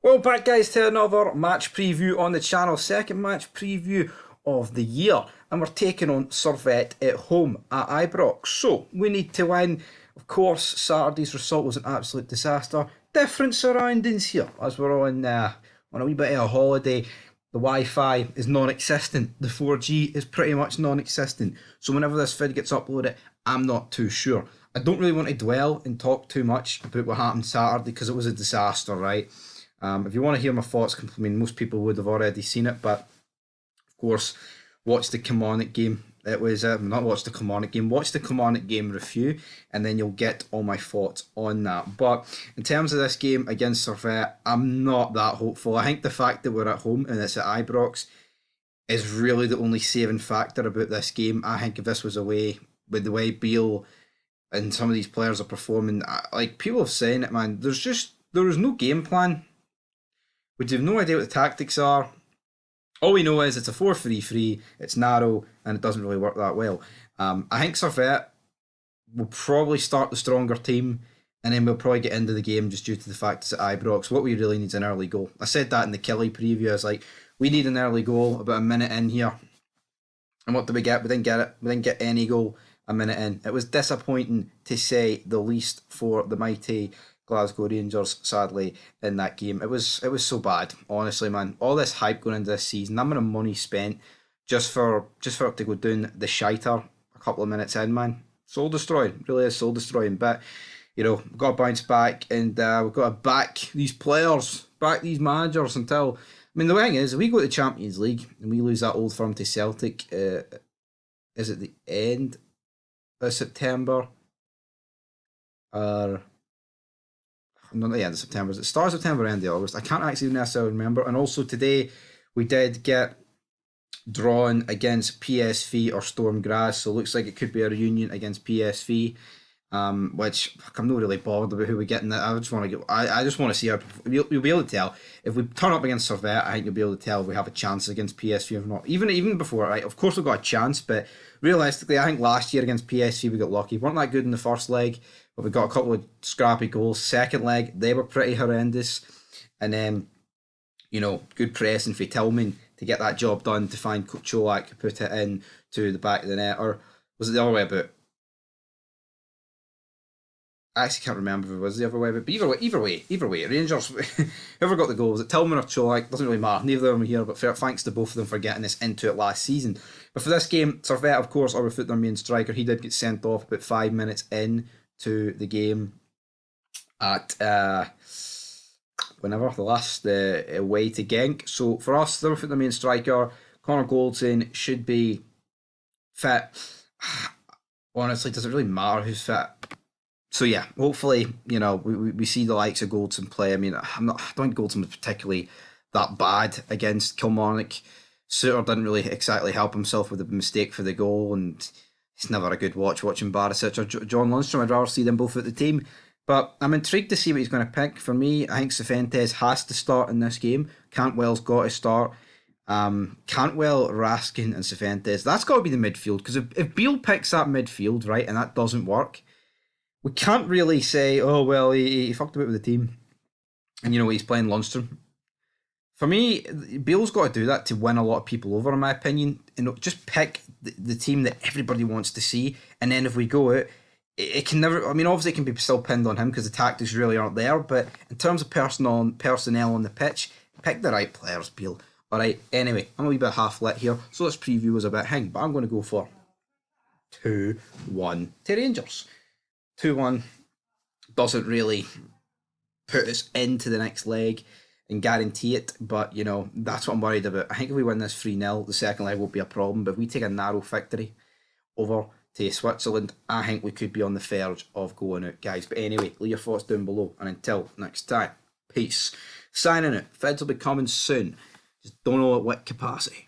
Well, back guys to another match preview on the channel, second match preview of the year, and we're taking on Servette at home at Ibrox. So we need to win. Of course, Saturday's result was an absolute disaster. Different surroundings here as we're on a wee bit of a holiday. The Wi-Fi is non-existent. The 4G is pretty much non-existent. So whenever this vid gets uploaded, I'm not too sure. I don't really want to dwell and talk too much about what happened Saturday because it was a disaster, right? If you want to hear my thoughts, I mean, most people would have already seen it, but of course, watch the Kilmarnock game. It was not watch the Kilmarnock game, watch the Kilmarnock game review, and then you'll get all my thoughts on that. But in terms of this game against Servette, I'm not that hopeful. I think the fact that we're at home and it's at Ibrox is really the only saving factor about this game. I think if this was away, with the way Beale and some of these players are performing, like people have saying it, man, there was no game plan. We have no idea what the tactics are. All we know is it's a 4-3-3, it's narrow, and it doesn't really work that well. I think Servette will probably start the stronger team, and then we'll probably get into the game just due to the fact it's at Ibrox. What we really need is an early goal. I said that in the Killy preview. I was like, we need an early goal about a minute in here. And what did we get? We didn't get it. We didn't get any goal a minute in. It was disappointing, to say the least, for the mighty Glasgow Rangers, sadly, in that game. It was so bad, honestly, man. All this hype going into this season, the amount of money spent just for it to go down the shiter a couple of minutes in, man. Soul destroying, really is soul destroying. But we've got to bounce back, and we've got to back these players, back these managers until. I mean, the thing is, if we go to the Champions League and we lose that old firm to Celtic, is it the end of September? Or not the end of September, is it start of September or end of August? I can't actually necessarily remember. And also today we did get drawn against PSV or Storm Graz, so it looks like it could be a reunion against PSV, which I'm not really bothered about who we get in that. I just want to see how you'll be able to tell if we turn up against Servette. I think you'll be able to tell if we have a chance against PSV or not. Even before, right? Of course we've got a chance, but realistically, I think last year against PSV we got lucky. We weren't that good in the first leg, but we got a couple of scrappy goals. Second leg, they were pretty horrendous. And then, good pressing for Tillman to get that job done, to find Cholak, put it in to the back of the net. Or was it the other way about? I actually can't remember if it was the other way, but either way, Rangers, whoever got the goal, was it Tillman or Cholak? Doesn't really matter. Neither of them are here, but thanks to both of them for getting us into it last season. But for this game, Servette, of course, are without their main striker. He did get sent off about 5 minutes in to the game at whenever the last away to Genk. So for us, they're without the main striker. Connor Goldson should be fit. Honestly, does it really matter who's fit? So yeah, hopefully, we see the likes of Goldson play. I mean, I don't think Goldson was particularly that bad against Kilmarnock. Suter didn't really exactly help himself with the mistake for the goal, and it's never a good watch watching Barisic or John Lundstrom. I'd rather see them both at the team. But I'm intrigued to see what he's going to pick. For me, I think Cervantes has to start in this game. Cantwell's got to start. Cantwell, Raskin and Cervantes, that's got to be the midfield. Because if Beale picks that midfield, right, and that doesn't work, we can't really say, oh, well, he fucked a bit with the team. And, he's playing Lundstrom. For me, Beale's got to do that to win a lot of people over, in my opinion. Just pick the team that everybody wants to see. And then if we go out, it can never... I mean, obviously it can be still pinned on him because the tactics really aren't there. But in terms of personnel on the pitch, pick the right players, Beale. All right, anyway, I'm a wee bit half-lit here. So this preview was a bit hang. But I'm going to go for 2-1 to Rangers. 2-1 doesn't really put us into the next leg and guarantee it, but that's what I'm worried about. I think if we win this 3-0, the second leg won't be a problem, but if we take a narrow victory over to Switzerland, I think we could be on the verge of going out, guys. But anyway, leave your thoughts down below, and until next time, peace. Signing out. Feds will be coming soon, just don't know at what capacity.